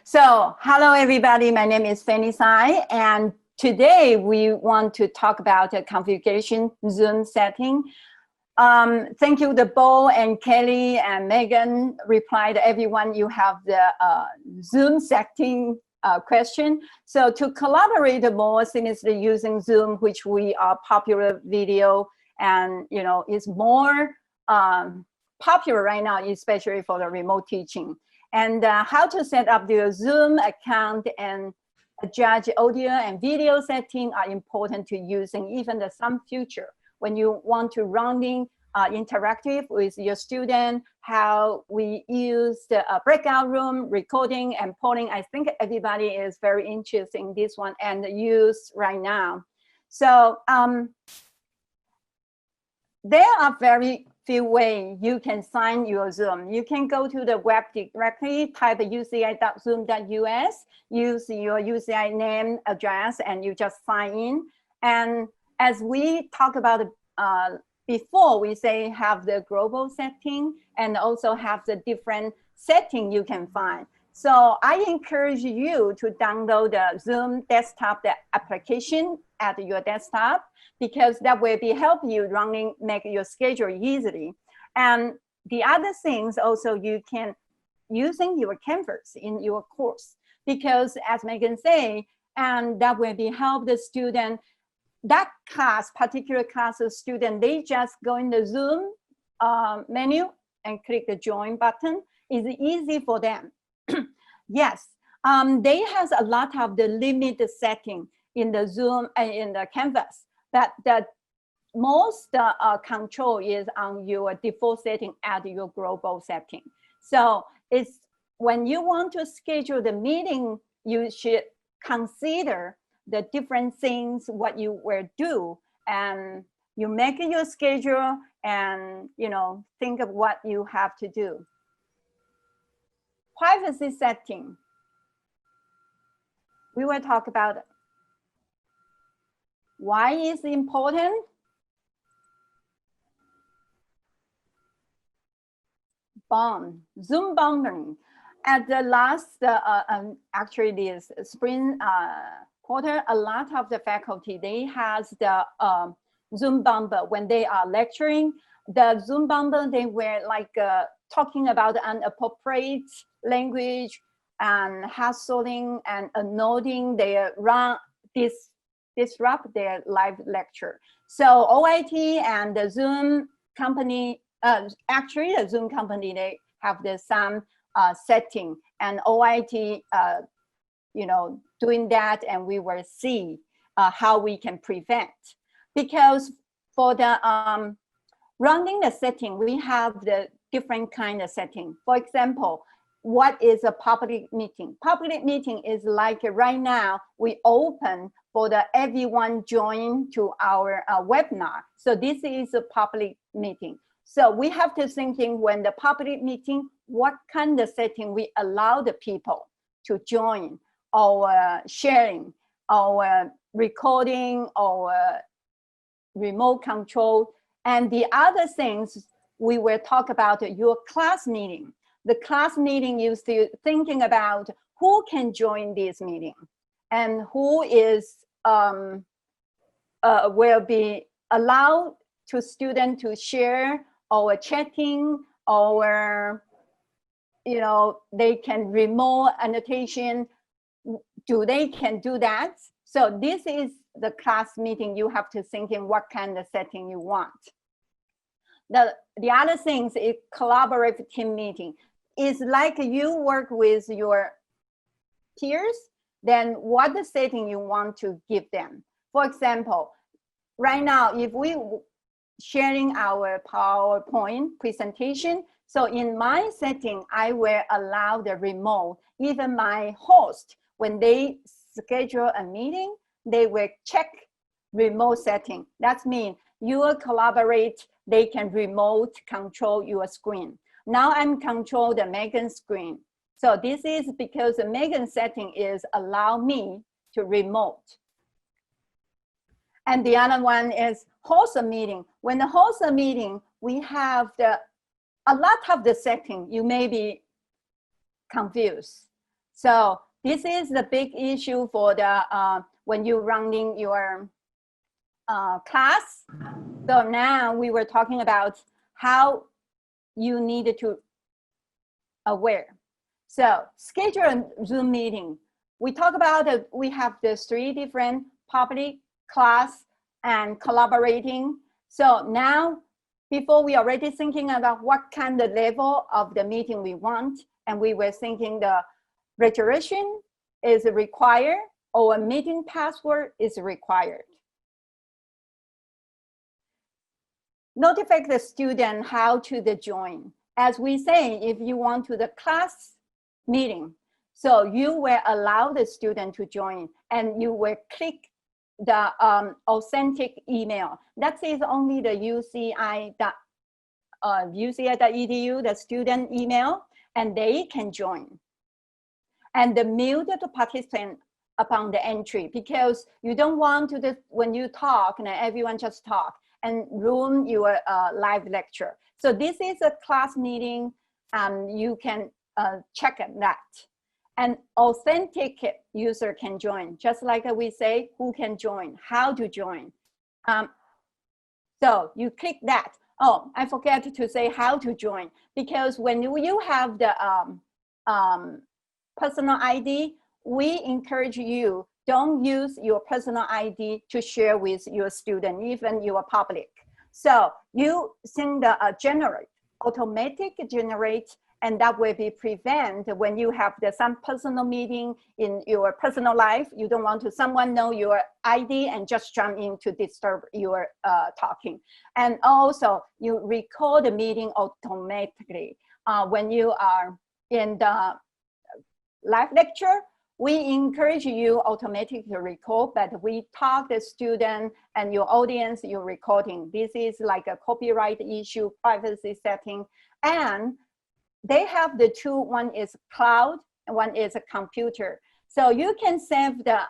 So, hello everybody, my name is Fanny Tsai, and today we want to talk about a configuration Zoom setting. Thank you to Bo and Kelly and Megan replied everyone you have the Zoom setting question. So to collaborate more seamlessly using Zoom, which we are popular video and is more popular right now, especially for the remote teaching. And how to set up your Zoom account and adjust audio and video setting are important to using even the some future when you want to running interactive with your student, how we use the breakout room, recording and polling. I think everybody is very interested in this one and use right now. So there are very few ways you can sign your Zoom. You can go to the web directly, type uci.zoom.us, use your UCI name, address, and you just sign in. And as we talk about before, we say have the global setting and also have the different setting you can find. So I encourage you to download the Zoom desktop the application at your desktop, because that will be help you running, make your schedule easily. And the other things also you can using your Canvas in your course, because as Megan say, and that will be help the student, that class, particular class of student, they just go in the Zoom menu and click the join button. It's easy for them. Yes, they has a lot of the limited setting in the Zoom and in the Canvas, but the most control is on your default setting at your global setting. So it's when you want to schedule the meeting, you should consider the different things what you will do, and you make your schedule and think of what you have to do. Privacy setting. We will talk about it. Why is it important? Zoom boundary. At the last, actually this spring quarter, a lot of the faculty, they has the Zoom bumper when they are lecturing. The Zoom bumper, they were like talking about inappropriate language and hassling and annoying. They disrupt their live lecture. So OIT and the Zoom company, actually the Zoom company, they have the some setting, and OIT, doing that, and we will see how we can prevent. Because for the running the setting, we have the different kind of setting. For example, what is a public meeting? Public meeting is like right now, we open for the everyone join to our webinar. So this is a public meeting. So we have to thinking when the public meeting, what kind of setting we allow the people to join, or sharing, or recording, or remote control. And the other things we will talk about your class meeting. The class meeting, you still thinking about who can join this meeting and who is will be allowed to student to share or chatting, or they can remote annotation. Do they can do that? So this is the class meeting. You have to think in what kind of setting you want. The other things is collaborative team meeting. It's like you work with your peers, then what the setting you want to give them. For example, right now, if we sharing our PowerPoint presentation, so in my setting, I will allow the remote, even my host, when they schedule a meeting, they will check remote setting. That means you will collaborate, they can remote control your screen. Now I'm control the Megan screen. So this is because the Megan setting is allow me to remote. And the other one is host a meeting. When the host a meeting, we have a lot of the setting. You may be confused. So this is the big issue for the when you're running your class. So now we were talking about how you need to aware. So schedule a Zoom meeting. We talk about that we have the 3 different public, class, and collaborating. So now, before we already thinking about what kind of level of the meeting we want, and we were thinking the registration is required or a meeting password is required. Notify the student how to join. As we say, if you want to the class meeting, so you will allow the student to join and you will click the authentic email. That is only the UCI.edu, the student email, and they can join. And the mute the participant upon the entry, because you don't want to, when you talk, and everyone just talk and ruin your live lecture. So this is a class meeting, and you can check that. And authentic user can join, just like we say, who can join, how to join. So you click that. Oh, I forget to say how to join, because when you have the personal ID, we encourage you, don't use your personal ID to share with your student, even your public. So you send the automatic generate, and that will be prevent when you have some personal meeting in your personal life. You don't want to someone know your ID and just jump in to disturb your talking. And also you record the meeting automatically. When you are in the live lecture, we encourage you automatically to record, but we talk the student and your audience, you're recording. This is like a copyright issue, privacy setting. And they have the 2, one is cloud and one is a computer. So you can save the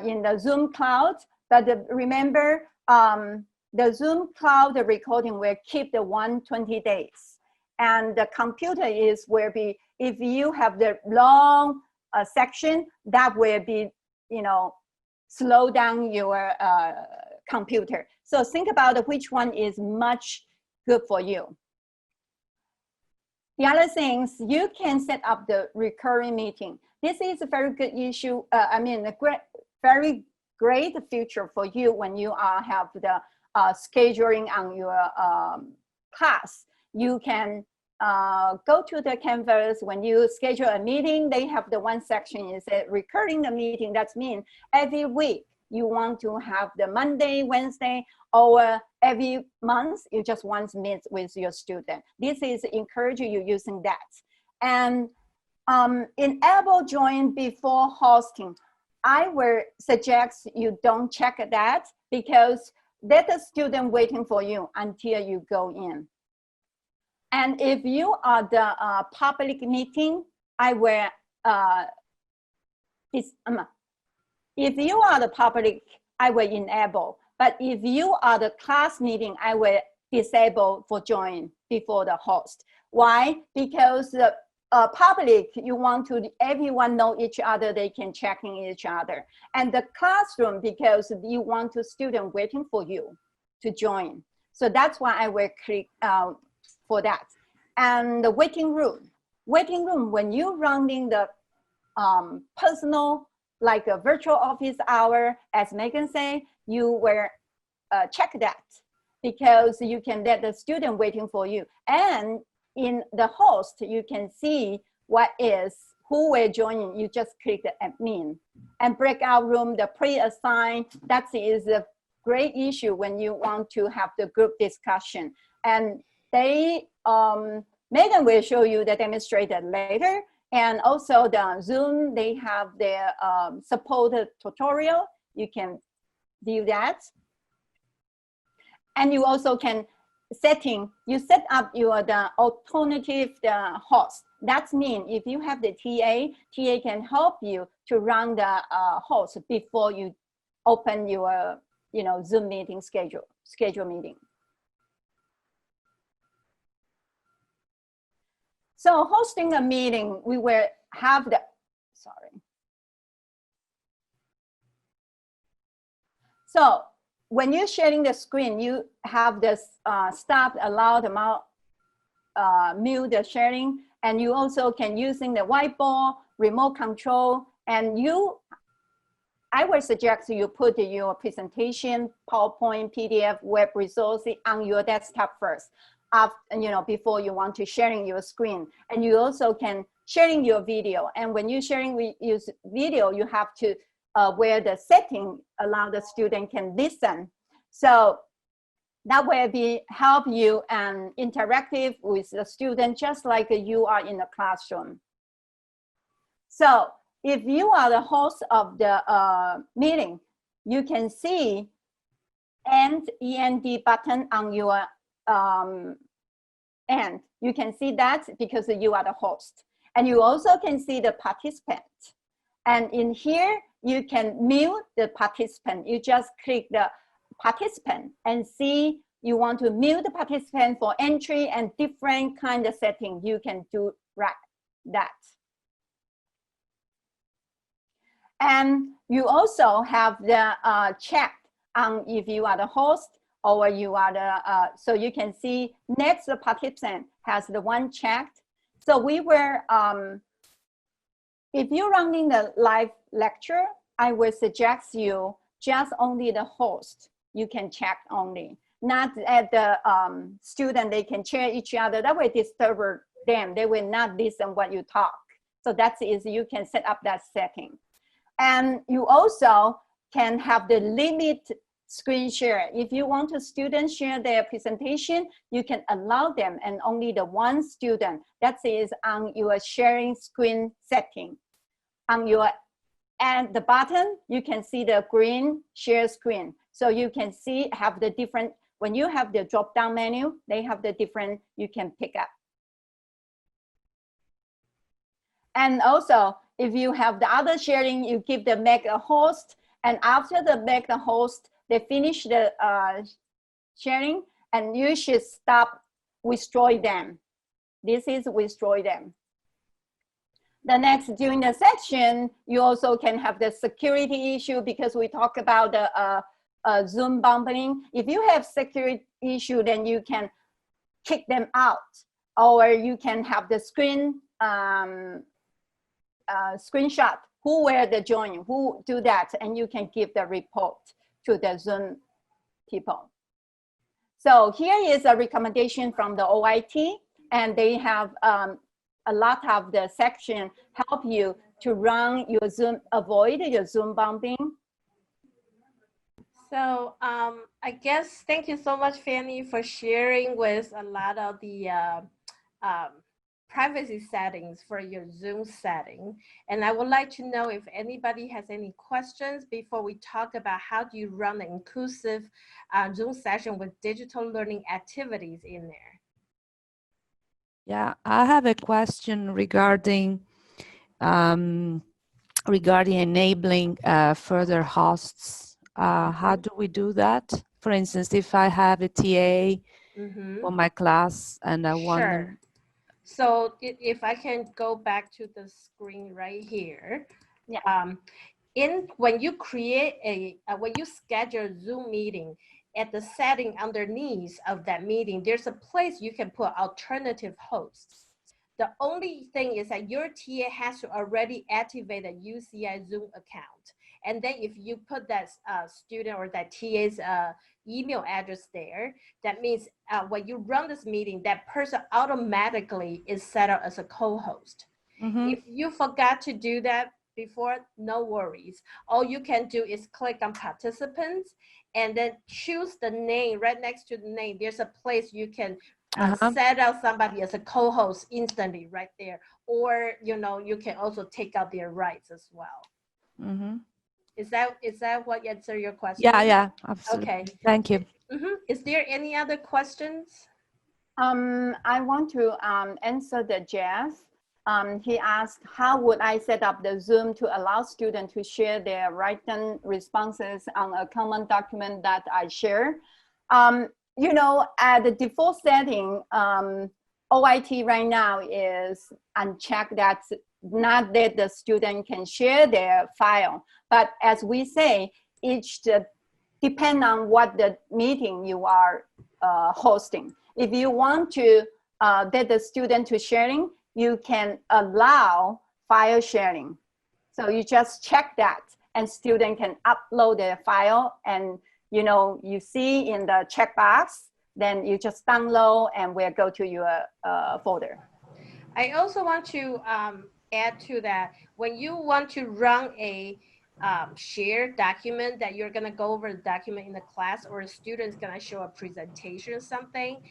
in the Zoom cloud, but remember the Zoom cloud, the recording will keep the 120 days. And the computer is where be, if you have the long section, that will be, slow down your computer. So think about which one is much good for you. The other things, you can set up the recurring meeting. This is a very good issue. Very great feature for you when you have the scheduling on your class. You can go to the Canvas. When you schedule a meeting, they have the one section is recurring the meeting. That means every week you want to have the Monday, Wednesday, or every month you just want to meet with your student. This is encouraging you using that. And enable join before hosting. I will suggest you don't check that, because there's a student waiting for you until you go in. And if you are the public meeting, I will, if you are the public, I will enable. But if you are the class meeting, I will disable for join before the host. Why? Because the public, you want to, everyone know each other, they can check in each other. And the classroom, because you want a student waiting for you to join. So that's why I will click for that. And the waiting room, when you're running the personal, like a virtual office hour, as Megan said, you will check that, because you can let the student waiting for you. And in the host, you can see who will join. You just click the admin. And breakout room, the pre-assigned, that is a great issue when you want to have the group discussion. And they, Megan will show you the demonstrator later. And also the Zoom, they have their supported tutorial. You can view that. And you also can you set up the alternative host. That means if you have the TA can help you to run the host before you open your Zoom meeting schedule meeting. So hosting a meeting, we will have the, sorry. So when you're sharing the screen, you have this stop, allow the mute the sharing, and you also can using the whiteboard, remote control, and I would suggest you put your presentation, PowerPoint, PDF, web resources on your desktop first, after, before you want to sharing your screen. And you also can sharing your video. And when you're sharing use video, you have to where the setting allow the student can listen. So that will help you and interactive with the student, just like you are in the classroom. So if you are the host of the meeting, you can see END button on your end. You can see that because you are the host. And you also can see the participant. And in here, you can mute the participant. You just click the participant and see you want to mute the participant for entry and different kind of setting. You can do that. And you also have the chat on if you are the host or you are the, so you can see next the participant has the one chat. So we were, if you're running the live lecture, I would suggest you just only the host. You can chat only, not at the student, they can share each other. That will disturb them. They will not listen what you talk. So that is, you can set up that setting. And you also can have the limit screen share. If you want a student share their presentation, you can allow them and only the one student. That is on your sharing screen setting. On your and the bottom, you can see the green share screen. So you can see, have the different, when you have the drop down menu, they have the different, you can pick up. And also, if you have the other sharing, you give the make a host, and after the make the host, they finish the sharing, and you should stop, withdraw them. This is withdraw them. The next, during the section, you also can have the security issue because we talk about the Zoom bumping. If you have security issue, then you can kick them out, or you can have the screen screenshot who were the join, who do that, and you can give the report to the Zoom people. So here is a recommendation from the OIT, and they have a lot of the section help you to run your Zoom, avoid your Zoom bumping. So I guess, thank you so much, Fanny, for sharing with a lot of the privacy settings for your Zoom setting. And I would like to know if anybody has any questions before we talk about how do you run an inclusive Zoom session with digital learning activities in there. Yeah, I have a question regarding enabling further hosts. How do we do that? For instance, if I have a TA for my class and I want them. So if I can go back to the screen right here. Yeah. When you create when you schedule a Zoom meeting, at the setting underneath of that meeting, there's a place you can put alternative hosts. The only thing is that your TA has to already activate a UCI Zoom account. And then if you put that student or that TA's email address there, that means when you run this meeting, that person automatically is set up as a co-host. If you forgot to do that before, no worries. All you can do is click on participants and then choose the name right next to the name. There's a place you can set out somebody as a co-host instantly right there. Or, you can also take out their rights as well. Is that what answered your question? Yeah, absolutely. Okay. Thank you. Is there any other questions? I want to answer the Jeff. He asked, how would I set up the Zoom to allow students to share their written responses on a common document that I share? At the default setting, OIT right now is unchecked. That's not that the student can share their file, but as we say, depend on what the meeting you are hosting. If you want to that the student to sharing, you can allow file sharing. So you just check that, and student can upload their file, and you see in the checkbox, then you just download and we'll go to your folder. I also want to add to that, when you want to run a shared document that you're going to go over the document in the class, or a student's going to show a presentation or something,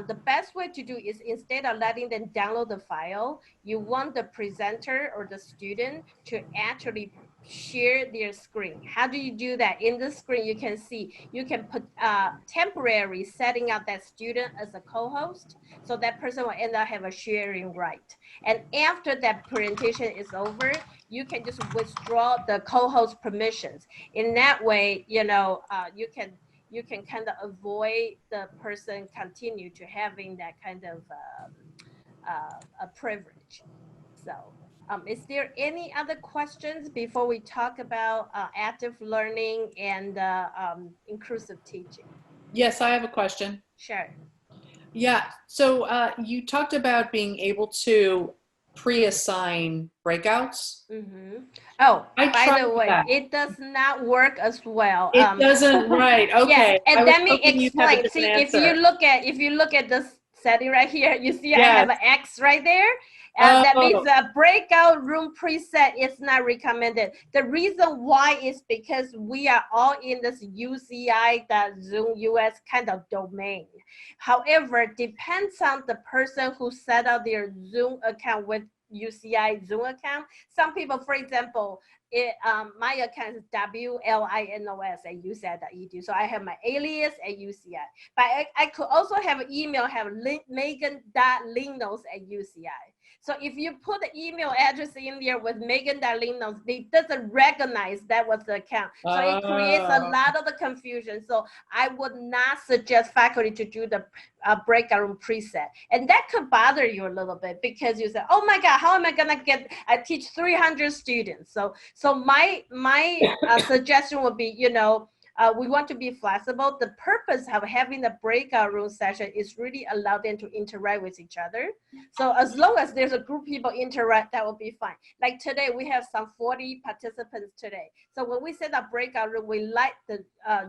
the best way to do is, instead of letting them download the file, you want the presenter or the student to actually share their screen. How do you do that? In the screen, you can see, you can put temporary setting up that student as a co-host, so that person will end up have a sharing right. And after that presentation is over, you can just withdraw the co-host permissions. In that way, you can kind of avoid the person continue to having that kind of a privilege. So is there any other questions before we talk about active learning and inclusive teaching? Yes, I have a question. Sure. Yeah, so you talked about being able to pre-assign breakouts. Mm-hmm. Oh, I by tried the way, that. it does not work as well. It doesn't, right, okay. Yes, and I was let me hoping you'd have a explain. See, different if you look at this setting right here, you see I have an X right there. That means a breakout room preset is not recommended. The reason why is because we are all in this UCI.Zoom US kind of domain. However, depends on the person who set up their Zoom account with UCI Zoom account. Some people, for example, my account is WLINOS@UCI.edu. So I have my alias at UCI. But I could also have an email, have Megan.Linos@UCI. So if you put the email address in there with Megan.Linos, it doesn't recognize that was the account. So it creates a lot of the confusion. So I would not suggest faculty to do the breakout room preset. And that could bother you a little bit, because you say, oh my God, how am I gonna I teach 300 students. So my suggestion would be, we want to be flexible. The purpose of having the breakout room session is really allow them to interact with each other. So as long as there's a group of people interact, that will be fine. Like today, we have some 40 participants today. So when we set up breakout room, we like the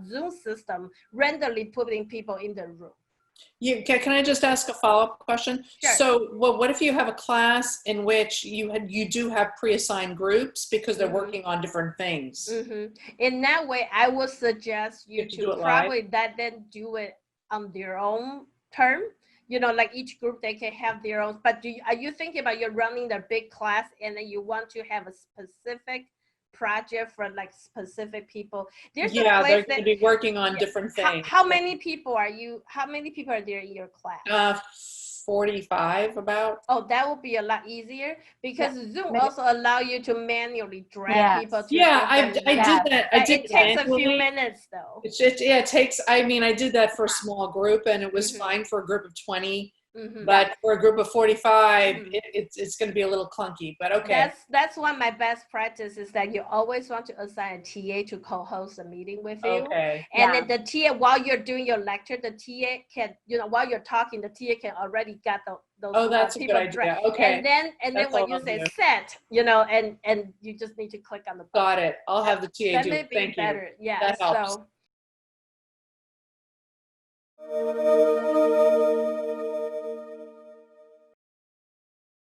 Zoom system randomly putting people in the room. Can I just ask a follow-up question? Sure. So what if you have a class in which you do have pre-assigned groups because they're working on different things? In that way, I would suggest you to probably let them do it on their own term. Like each group, they can have their own. But are you thinking about you're running the big class and then you want to have a specific project for like specific people? There's a place they're going to be working on different things. How many people are there in your class? 45 about. Oh, that would be a lot easier, because Zoom also allow you to manually drag people to I did that. It takes a few minutes though. It takes, I did that for a small group, and it was fine for a group of 20. But for a group of 45, it's going to be a little clunky, but okay. That's one of my best practice is that you always want to assign a TA to co-host a meeting with you. Okay. And then the TA, while you're doing your lecture, the TA can, while you're talking, the TA can already get those that's people a good idea. Okay. And then when you say set, and you just need to click on the button. Got it. I'll have the TA do it. Thank you. Better. Yeah. That helps. So